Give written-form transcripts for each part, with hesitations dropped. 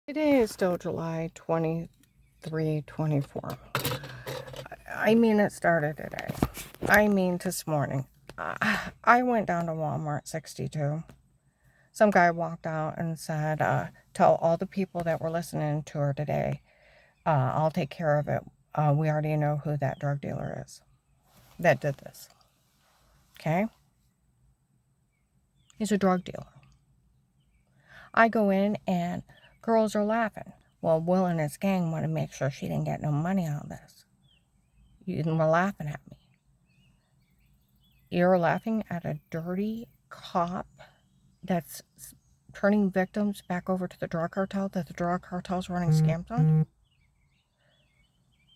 Today is still July 23, 24. I mean, it started today. I mean, this morning. I went down to Walmart 62. Some guy walked out and said, tell all the people that were listening to her today, I'll take care of it. We already know who that drug dealer is that did this. Okay? He's a drug dealer. I go in and girls are laughing. Well, Will and his gang want to make sure she didn't get no money out of this. You were laughing at me. You're laughing at a dirty cop that's turning victims back over to the drug cartel that the drug cartel's running scams on?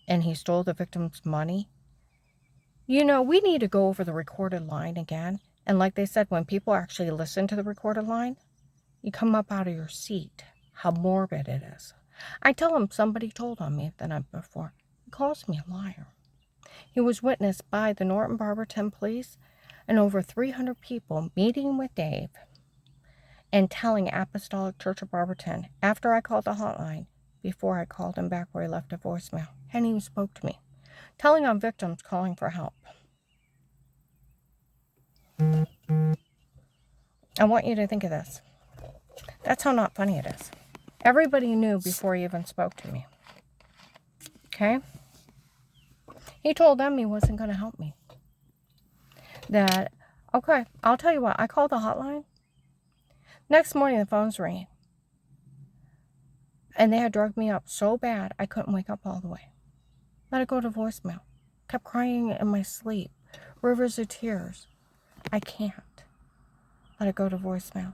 And he stole the victim's money? You know, we need to go over the recorded line again. And like they said, when people actually listen to the recorded line, you come up out of your seat. How morbid it is. I tell him somebody told on me the night before. He calls me a liar. He was witnessed by the Norton Barberton police and over 300 people meeting with Dave and telling Apostolic Church of Barberton after I called the hotline, before I called him back where he left a voicemail. Hadn't even spoke to me. Telling on victims calling for help. I want you to think of this. That's how not funny it is. Everybody knew before he even spoke to me. Okay? He told them he wasn't going to help me. That, okay, I'll tell you what, I called the hotline. Next morning, the phone's ringing. And they had drugged me up so bad, I couldn't wake up all the way. Let it go to voicemail. Kept crying in my sleep. Rivers of tears. I can't. Let it go to voicemail.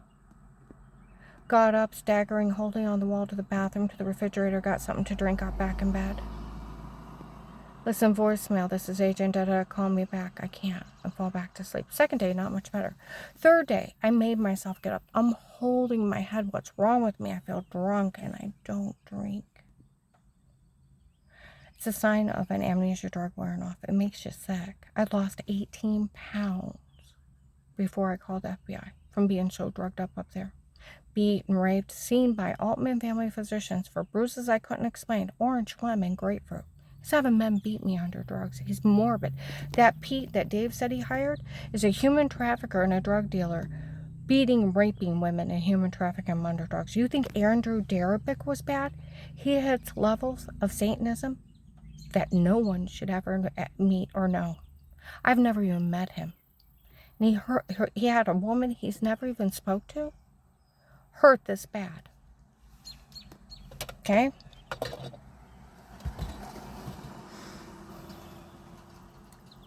Got up, staggering, holding on the wall to the bathroom, to the refrigerator, got something to drink, got back in bed. Listen, voicemail, this is Agent Dada, call me back. I can't. I fall back to sleep. Second day, not much better. Third day, I made myself get up. I'm holding my head. What's wrong with me? I feel drunk and I don't drink. It's a sign of an amnesia drug wearing off. It makes you sick. I lost 18 pounds before I called the FBI from being so drugged up there. Beat and raped, seen by Altman family physicians for bruises I couldn't explain. Orange, lemon, grapefruit. He's having men beat me under drugs. He's morbid. That Pete that Dave said he hired is a human trafficker and a drug dealer, beating and raping women and human trafficking them under drugs. You think Andrew Darabic was bad? He hits levels of Satanism that no one should ever meet or know. I've never even met him. And he had a woman he's never even spoke to hurt this bad. Okay?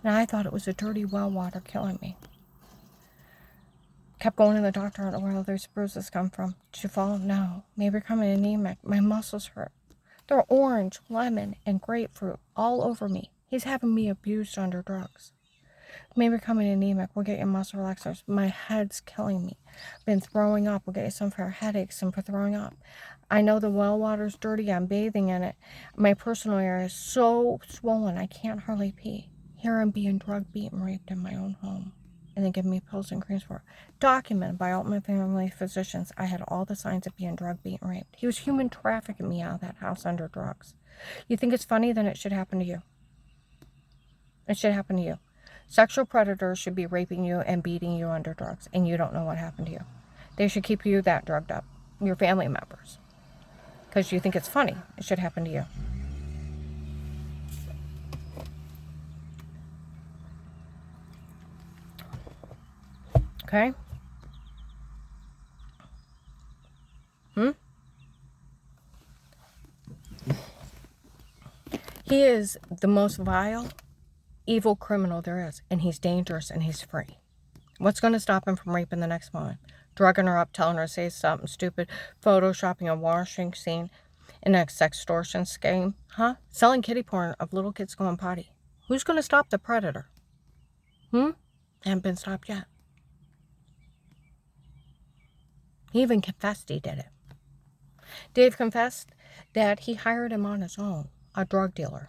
And I thought it was a dirty well water killing me. Kept going to the doctor. I don't know where all those bruises come from. Did you fall? No. Maybe becoming anemic. My muscles hurt. They're orange, lemon, and grapefruit all over me. He's having me abused under drugs. Maybe becoming anemic. We'll get you muscle relaxers. My head's killing me. Been throwing up. We'll get you some for headaches, some for throwing up. I know the well water's dirty. I'm bathing in it. My personal area is so swollen I can't hardly pee. Here I'm being drugged, beaten, raped in my own home. And they give me pills and creams for it. Documented by Altman family physicians, I had all the signs of being drugged, beaten, raped. He was human trafficking me out of that house under drugs. You think it's funny? Then it should happen to you. It should happen to you. Sexual predators should be raping you and beating you under drugs, and you don't know what happened to you. They should keep you that drugged up, your family members, because you think it's funny. It should happen to you. Okay? He is the most vile, evil criminal there is, and he's dangerous and he's free. What's going to stop him from raping the next woman? Drugging her up, telling her to say something stupid, photoshopping a washing scene in a sextortion scheme, huh? Selling kitty porn of little kids going potty. Who's going to stop the predator? Haven't been stopped yet. He even confessed he did it. Dave confessed that he hired him on his own, a drug dealer.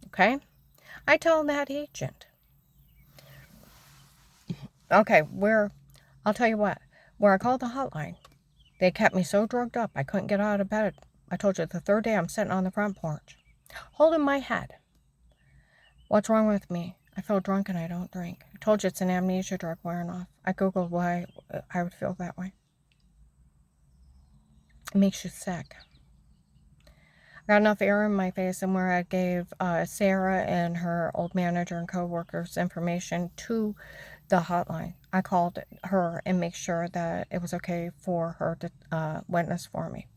Okay? I tell that agent. Okay, I'll tell you what. where I called the hotline. They kept me so drugged up I couldn't get out of bed. I told you the third day I'm sitting on the front porch, holding my head. What's wrong with me? I feel drunk and I don't drink. I told you it's an amnesia drug wearing off. I Googled why I would feel that way. It makes you sick. I got enough air in my face, and where I gave Sarah and her old manager and co-workers information to the hotline. I called her and make sure that it was okay for her to witness for me.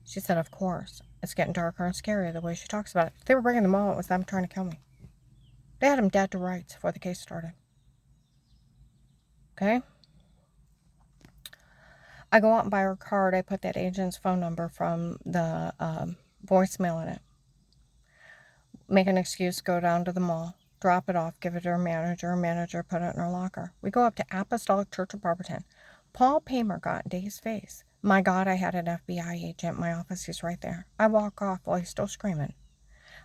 She said, of course. It's getting darker and scarier the way she talks about it. They were bringing them all. It was them trying to kill me. They had him dead to rights before the case started. Okay? I go out and buy her card. I put that agent's phone number from the voicemail in it. Make an excuse, go down to the mall, drop it off, give it to her manager. Her manager put it in her locker. We go up to Apostolic Church of Barberton. Paul Paymer got in Dave's face. My God, I had an FBI agent in my office. He's right there. I walk off while he's still screaming.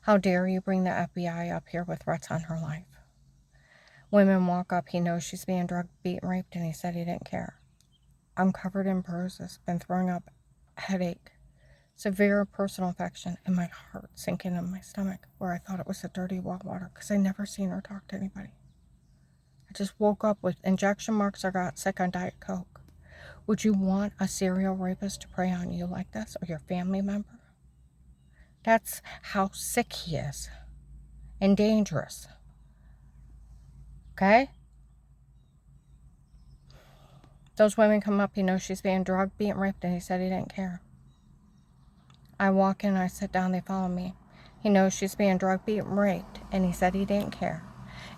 How dare you bring the FBI up here with threats on her life? Women walk up. He knows she's being drugged, beaten, raped, and he said he didn't care. I'm covered in bruises, been throwing up, headache, severe personal infection, and my heart sinking in my stomach where I thought it was the dirty well water because I never seen her talk to anybody. I just woke up with injection marks. I got sick on Diet Coke. Would you want a serial rapist to prey on you like this or your family member? That's how sick he is and dangerous. Okay? Those women come up, he knows she's being drugged, beaten, raped, and he said he didn't care. I walk in, I sit down, they follow me. He knows she's being drugged, beaten, raped, and he said he didn't care.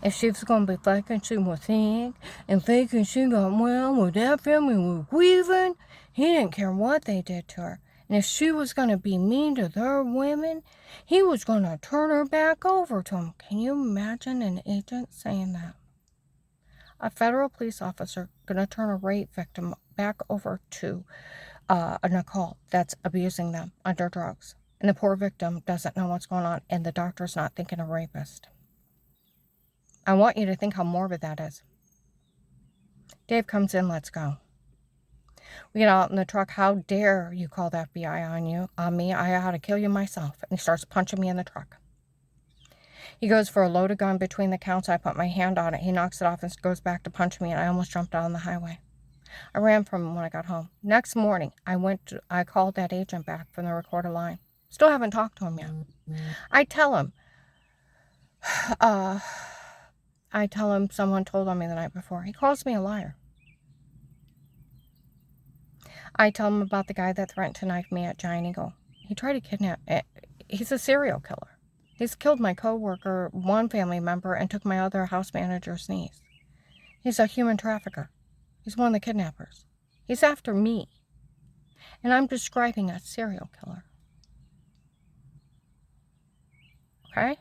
If she was going to be faking she was sick and faking she got well with that family was grieving, he didn't care what they did to her. And if she was going to be mean to their women, he was going to turn her back over to them. Can you imagine an agent saying that? A federal police officer going to turn a rape victim back over to an adult that's abusing them under drugs. And the poor victim doesn't know what's going on, and the doctor's not thinking a rapist. I want you to think how morbid that is. Dave comes in, let's go. We get out in the truck. How dare you call the FBI on me? I ought to kill you myself. And he starts punching me in the truck. He goes for a loaded gun between the counts. I put my hand on it. He knocks it off and goes back to punch me, and I almost jumped out on the highway. I ran from him when I got home. Next morning, I called that agent back from the recorded line. Still haven't talked to him yet. I tell him someone told on me the night before. He calls me a liar. I tell him about the guy that threatened to knife me at Giant Eagle. He tried to kidnap me. He's a serial killer. He's killed my coworker, one family member, and took my other house manager's niece. He's a human trafficker. He's one of the kidnappers. He's after me. And I'm describing a serial killer. Okay?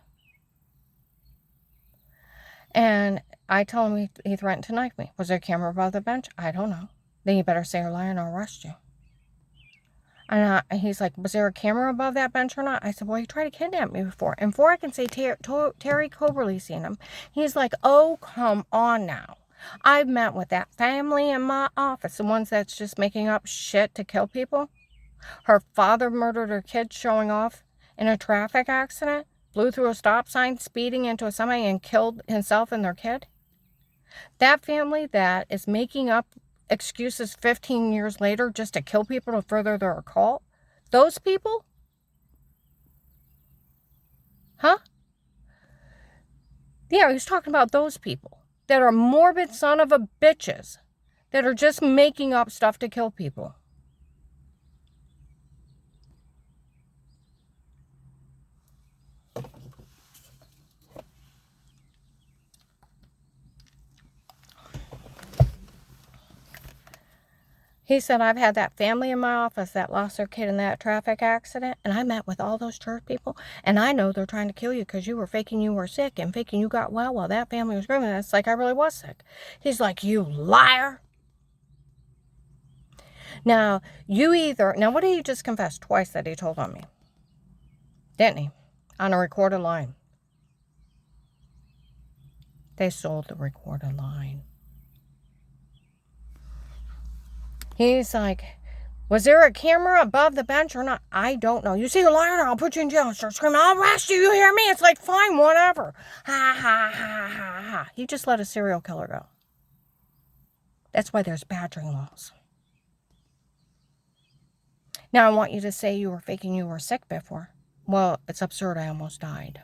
And I tell him he threatened to knife me. Was there a camera above the bench? I don't know. Then you better say you're lying or I'll arrest you. And he's like, was there a camera above that bench or not? I said, well, he tried to kidnap me before. And before I can say Terry Coberly seen him, he's like, oh, come on now. I've met with that family in my office, the ones that's just making up shit to kill people. Her father murdered her kid showing off in a traffic accident, blew through a stop sign, speeding into a semi, and killed himself and their kid. That family that is making up excuses 15 years later just to kill people to further their occult, those people? Huh? Yeah, he's talking about those people that are morbid son of a bitches that are just making up stuff to kill people. He said, I've had that family in my office that lost their kid in that traffic accident, and I met with all those church people, and I know they're trying to kill you because you were faking you were sick and faking you got well while that family was screaming. It's like I really was sick. He's like, you liar. Now, what did he just confess twice that he told on me? Didn't he? On a recorded line. They sold the recorded line. He's like, was there a camera above the bench or not? I don't know. You see a liar, I'll put you in jail and start screaming, I'll arrest you, you hear me? It's like, fine, whatever. Ha, ha, ha, ha, ha. He just let a serial killer go. That's why there's badgering laws. Now, I want you to say you were faking you were sick before. Well, it's absurd. I almost died.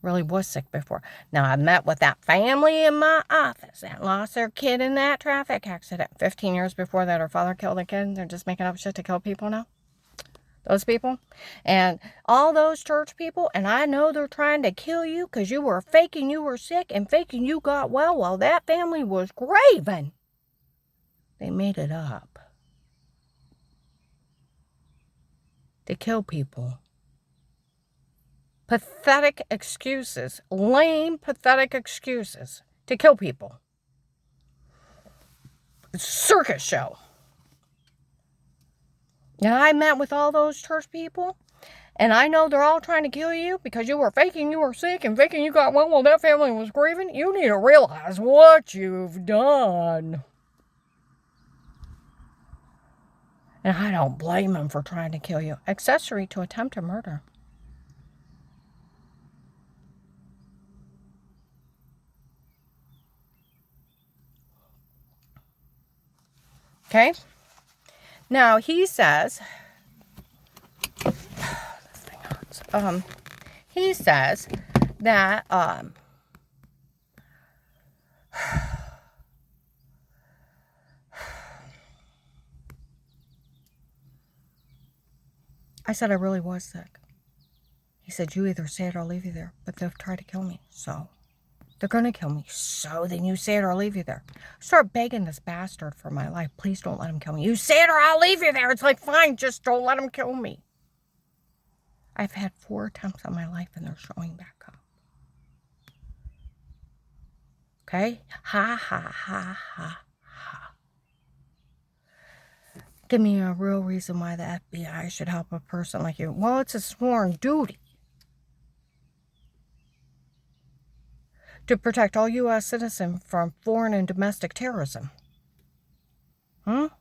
Really was sick before. Now, I met with that family in my office that lost their kid in that traffic accident. 15 years before that, her father killed a kid. They're just making up shit to kill people now. Those people. And all those church people. And I know they're trying to kill you because you were faking you were sick and faking you got well while that family was grieving. They made it up. To kill people. Pathetic excuses. Lame, pathetic excuses. To kill people. It's a circus show. And I met with all those church people. And I know they're all trying to kill you because you were faking you were sick and faking you got well while that family was grieving. You need to realize what you've done. And I don't blame them for trying to kill you. Accessory to attempted murder. Okay? Now, he says, he says that, I said I really was sick. He said, you either say it or I'll leave you there. But they've tried to kill me, so they're going to kill me. So then you say it or I'll leave you there. Start begging this bastard for my life. Please don't let him kill me. You say it or I'll leave you there. It's like, fine, just don't let him kill me. I've had 4 attempts on my life and they're showing back up. Okay? Ha, ha, ha, ha, ha. Give me a real reason why the FBI should help a person like you. Well, it's a sworn duty to protect all U.S. citizens from foreign and domestic terrorism. And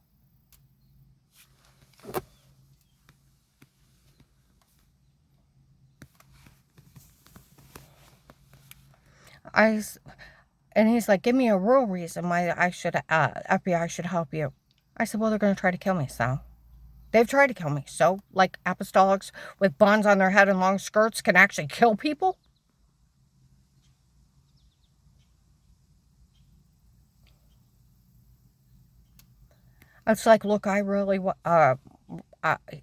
he's like, give me a real reason why FBI should help you. I said, well, they're going to try to kill me, so. They've tried to kill me, so. Like apostolics with buns on their head and long skirts can actually kill people? It's like, look, I really,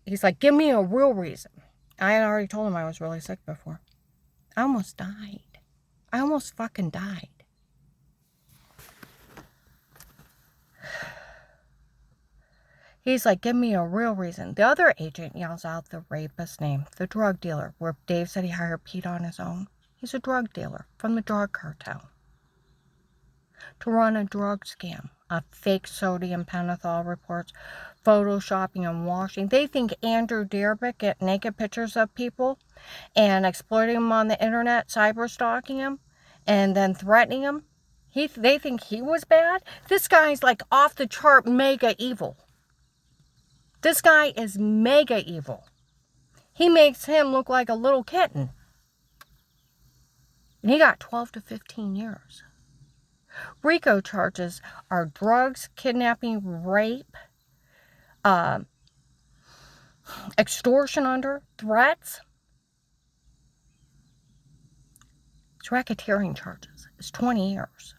he's like, give me a real reason. I had already told him I was really sick before. I almost died. I almost fucking died. He's like, give me a real reason. The other agent yells out the rapist's name, the drug dealer, where Dave said he hired Pete on his own. He's a drug dealer from the drug cartel. To run a drug scam, of fake sodium pentothal reports, photoshopping and washing. They think Andrew Dearbeck get naked pictures of people and exploiting them on the internet, cyber stalking them, and then threatening them. They think he was bad. This guy's like off the chart mega evil. This guy is mega evil. He makes him look like a little kitten. And he got 12 to 15 years. RICO charges are drugs, kidnapping, rape, extortion under threats. It's racketeering charges. It's 20 years.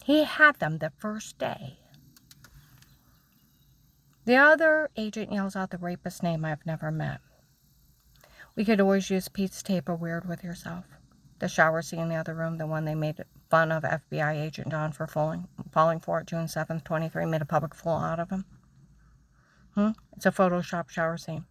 He had them the first day. The other agent yells out the rapist's name I've never met. We could always use Pete's tape of Weird With Yourself. The shower scene in the other room, the one they made fun of FBI agent Don for falling for it, June 7th, 23, made a public fool out of him. It's a Photoshop shower scene.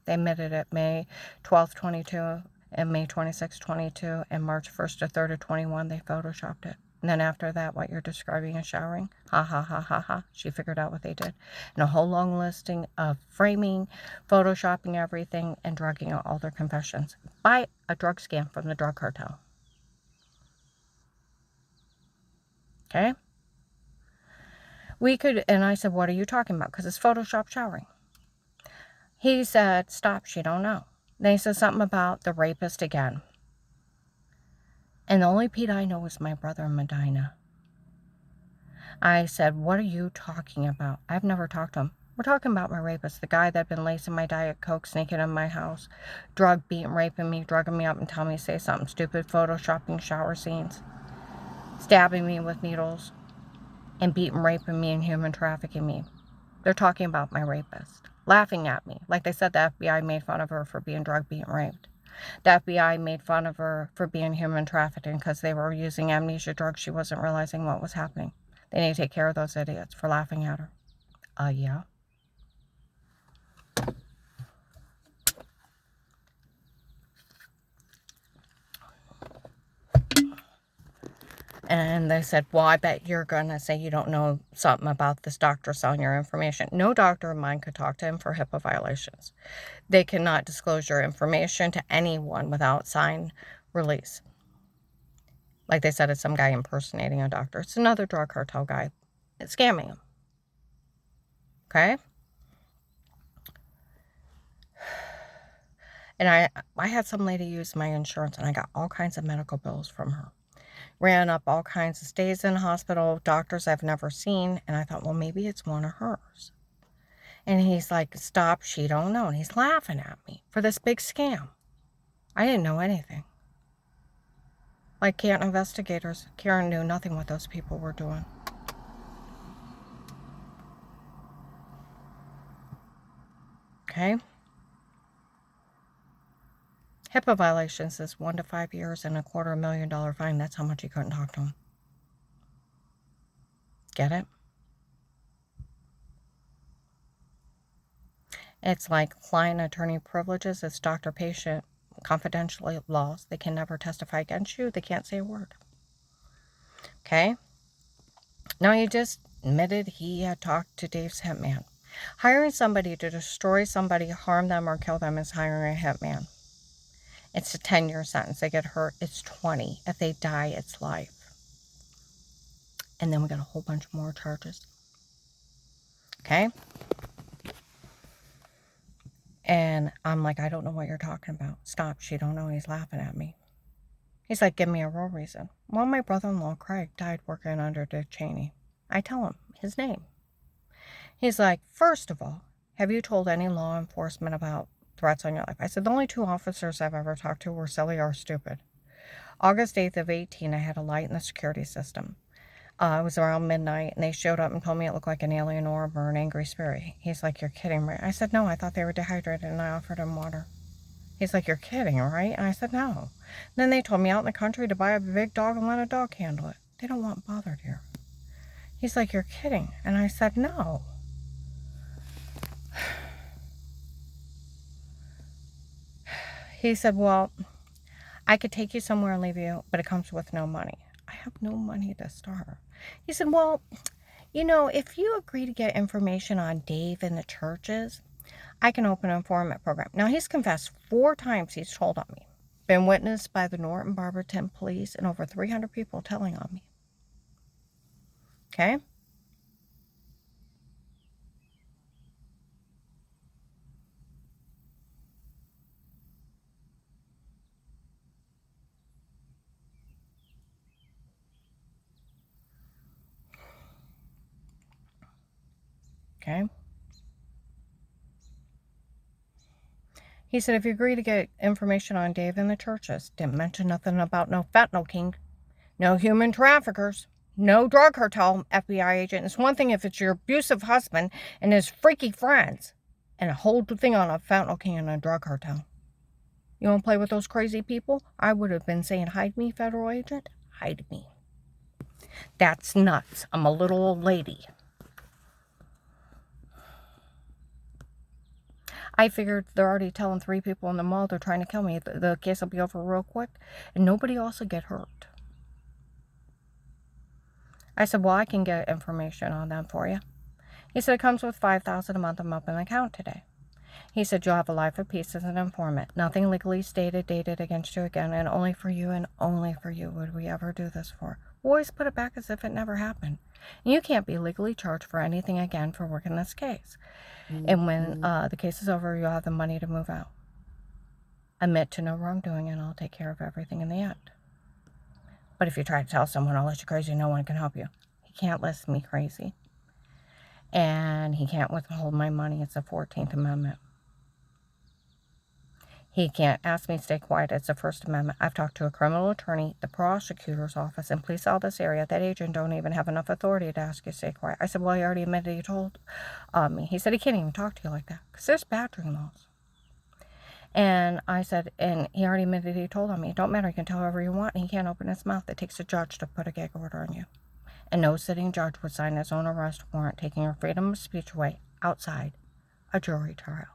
They admitted it May 12th, 22, and May 26th, 22, and March 1st to 3rd of 21, they Photoshopped it. And then after that, what you're describing as showering, ha, ha, ha, ha, ha, she figured out what they did. And a whole long listing of framing, photoshopping everything, and drugging out all their confessions by a drug scam from the drug cartel. Okay? And I said, what are you talking about? Because it's Photoshop showering. He said, stop, she don't know. Then he said something about the rapist again. And the only Pete I know is my brother in Medina. I said, what are you talking about? I've never talked to him. We're talking about my rapist, the guy that had been lacing my Diet Coke, sneaking in my house, beating, raping me, drugging me up, and telling me to say something stupid, photoshopping shower scenes, stabbing me with needles, and beating, raping me, and human trafficking me. They're talking about my rapist, laughing at me. Like they said, the FBI made fun of her for being drugged, being raped. The FBI made fun of her for being human trafficking because they were using amnesia drugs. She wasn't realizing what was happening. They need to take care of those idiots for laughing at her. Yeah. And they said, well, I bet you're going to say you don't know something about this doctor selling your information. No doctor of mine could talk to him for HIPAA violations. They cannot disclose your information to anyone without signed release. Like they said, it's some guy impersonating a doctor. It's another drug cartel guy. It's scamming him. Okay? And I had some lady use my insurance, and I got all kinds of medical bills from her. Ran up all kinds of stays in hospital, doctors I've never seen, and I thought, well, maybe it's one of hers. And he's like, stop, she don't know. And he's laughing at me for this big scam. I didn't know anything. Like Canton investigators, Karen knew nothing what those people were doing. Okay? HIPAA violations is 1 to 5 years and $250,000 fine. That's how much you couldn't talk to him. Get it? It's like client-attorney privileges. It's doctor-patient confidential laws. They can never testify against you. They can't say a word. Okay? Now, he just admitted he had talked to Dave's hitman. Hiring somebody to destroy somebody, harm them, or kill them is hiring a hitman. It's a 10-year sentence. They get hurt, it's 20. If they die, it's life. And then we got a whole bunch more charges. Okay? And I'm like, I don't know what you're talking about. Stop, she don't know. He's laughing at me. He's like, give me a real reason. Well, my brother-in-law, Craig, died working under Dick Cheney. I tell him his name. He's like, first of all, have you told any law enforcement about threats on your life? I said, the only 2 officers I've ever talked to were silly or stupid. August 8th of 18, I had a light in the security system. It was around midnight, and they showed up and told me it looked like an alien orb or an angry spirit. He's like, you're kidding, right? I said, no, I thought they were dehydrated, and I offered them water. He's like, you're kidding, right? And I said, no. Then they told me out in the country to buy a big dog and let a dog handle it. They don't want bothered here. He's like, you're kidding. And I said, no. He said, well, I could take you somewhere and leave you, but it comes with no money. I have no money to start. He said, well, you know, if you agree to get information on Dave and the churches, I can open an informant program. Now, he's confessed 4 times he's told on me. Been witnessed by the Norton Barberton police and over 300 people telling on me. Okay? Okay? He said, if you agree to get information on Dave and the churches, didn't mention nothing about no fentanyl king, no human traffickers, no drug cartel FBI agent. It's one thing if it's your abusive husband and his freaky friends, and a whole thing on a fentanyl king and a drug cartel. You want to play with those crazy people? I would have been saying, hide me, federal agent, hide me. That's nuts. I'm a little old lady. I figured they're already telling 3 people in the mall they're trying to kill me. The case will be over real quick, and nobody else will get hurt. I said, well, I can get information on them for you. He said, it comes with $5,000 a month. I'm up in the account today. He said, you'll have a life of peace as an informant. Nothing legally stated, dated against you again, and only for you would we ever do this for. Always put it back as if it never happened. And you can't be legally charged for anything again for working this case. And when the case is over, you'll have the money to move out. Admit to no wrongdoing, and I'll take care of everything in the end. But if you try to tell someone I'll let you crazy, no one can help you. He can't list me crazy. And he can't withhold my money. It's the 14th Amendment. He can't ask me to stay quiet. It's the First Amendment. I've talked to a criminal attorney, the prosecutor's office, and police all this area. That agent don't even have enough authority to ask you to stay quiet. I said, well, he already admitted he told me. He said he can't even talk to you like that because there's badgering laws. And I said, and he already admitted he told on me. It don't matter. You can tell whoever you want, and he can't open his mouth. It takes a judge to put a gag order on you. And no sitting judge would sign his own arrest warrant taking your freedom of speech away outside a jury trial.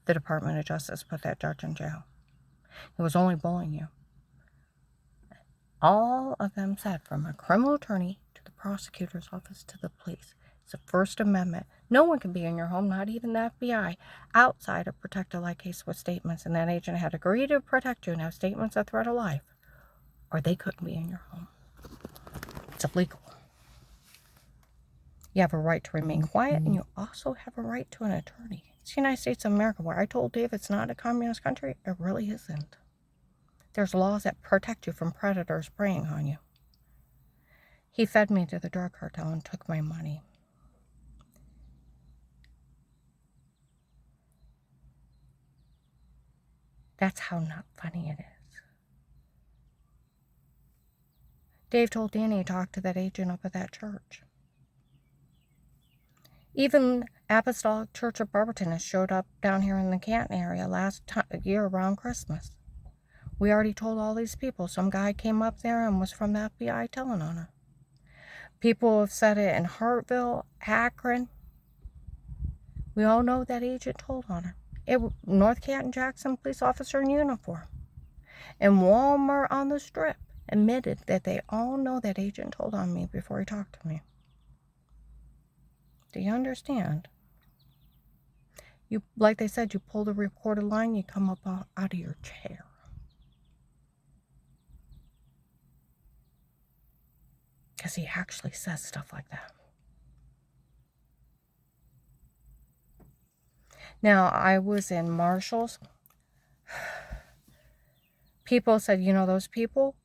The Department of Justice put that judge in jail. He was only bullying you. All of them said, from a criminal attorney to the prosecutor's office to the police, it's the First Amendment. No one can be in your home, not even the FBI, outside a protected life case with statements. And that agent had agreed to protect you and have statements of threat of life, or they couldn't be in your home. It's illegal. You have a right to remain quiet, and you also have a right to an attorney. It's the United States of America, where I told Dave it's not a communist country. It really isn't. There's laws that protect you from predators preying on you. He fed me to the drug cartel and took my money. That's how not funny it is. Dave told Danny he talked to that agent up at that church. Even Apostolic Church of Barberton has showed up down here in the Canton area last year around Christmas. We already told all these people. Some guy came up there and was from the FBI telling on her. People have said it in Hartville, Akron. We all know that agent told on her. North Canton Jackson police officer in uniform. And Walmart on the Strip admitted that they all know that agent told on me before he talked to me. Do you understand? You, like they said, you pull the recorded line, you come up out of your chair. Because he actually says stuff like that. Now, I was in Marshall's. People said, you know those people,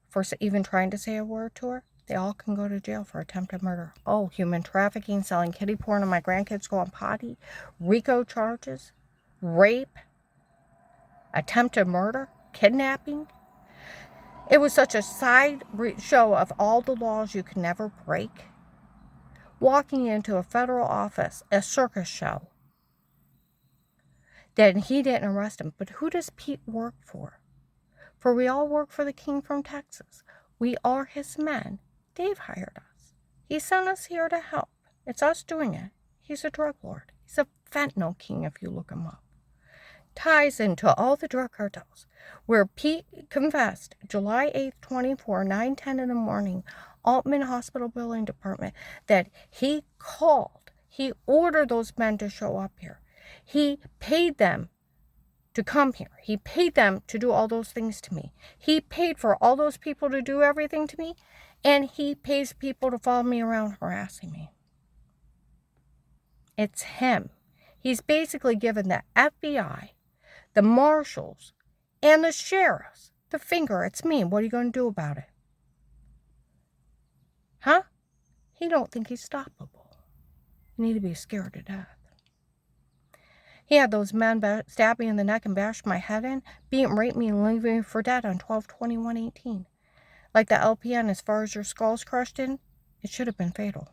for even trying to say a word to her, they all can go to jail for attempted murder. Oh, human trafficking, selling kiddie porn, and my grandkids go on potty, RICO charges, rape, attempted murder, kidnapping. It was such a side show of all the laws you can never break. Walking into a federal office, a circus show. Then he didn't arrest him. But who does Pete work for? For we all work for the king from Texas. We are his men. Dave hired us. He sent us here to help. It's us doing it. He's a drug lord. He's a fentanyl king if you look him up. Ties into all the drug cartels. Where Pete confessed July 8th, 24, 9:10 in the morning, Altman Hospital Building Department, that he called. He ordered those men to show up here. He paid them to come here. He paid them to do all those things to me. He paid for all those people to do everything to me. And he pays people to follow me around harassing me. It's him. He's basically given the FBI, the marshals, and the sheriffs the finger. It's me. What are you going to do about it? Huh? He don't think he's stoppable. You need to be scared to death. He had those men stab me in the neck and bash my head in, beat and rape me and leave me for dead on 12/21/18. Like the LPN, as far as your skull's crushed in, it should have been fatal.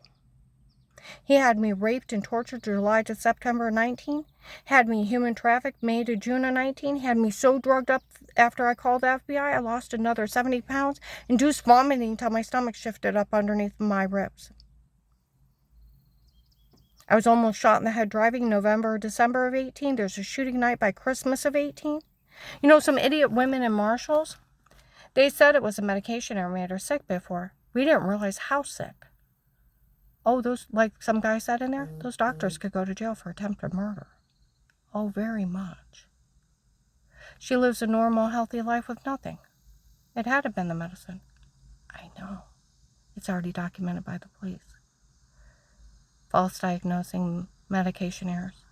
He had me raped and tortured July to September 19. Had me human trafficked May to June of 19. Had me so drugged up after I called the FBI, I lost another 70 pounds. Induced vomiting until my stomach shifted up underneath my ribs. I was almost shot in the head driving in November or December of 18. There's a shooting night by Christmas of 18. You know, some idiot women in Marshalls, they said it was a medication that made her sick before. We didn't realize how sick. Oh, those, like some guy said in there, those doctors could go to jail for attempted murder. Oh, very much. She lives a normal, healthy life with nothing. It had to have been the medicine. I know. It's already documented by the police. false diagnosing, medication errors,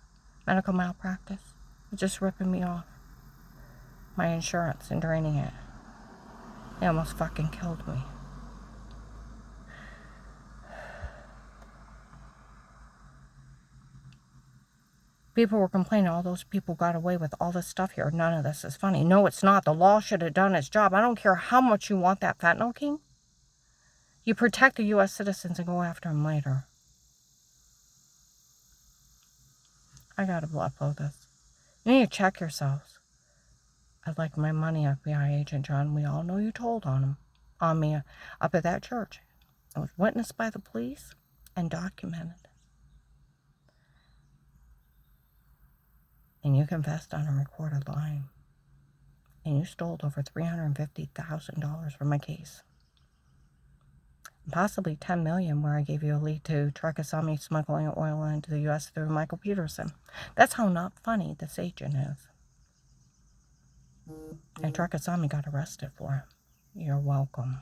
medical malpractice. Just ripping me off. My insurance and draining it. They almost fucking killed me. People were complaining all those people got away with all this stuff here. None of this is funny. No, it's not. The law should have done its job. I don't care how much you want that fentanyl king. You protect the U.S. citizens and go after them later. I gotta upload this. You need to check yourselves. I'd like my money, FBI agent John. We all know you told on me up at that church. It was witnessed by the police and documented. And you confessed on a recorded line. And you stole over $350,000 from my case. And possibly $10 million where I gave you a lead to Trakasami smuggling oil into the U.S. through Michael Peterson. That's how not funny this agent is. And Trakasami got arrested for it. You're welcome.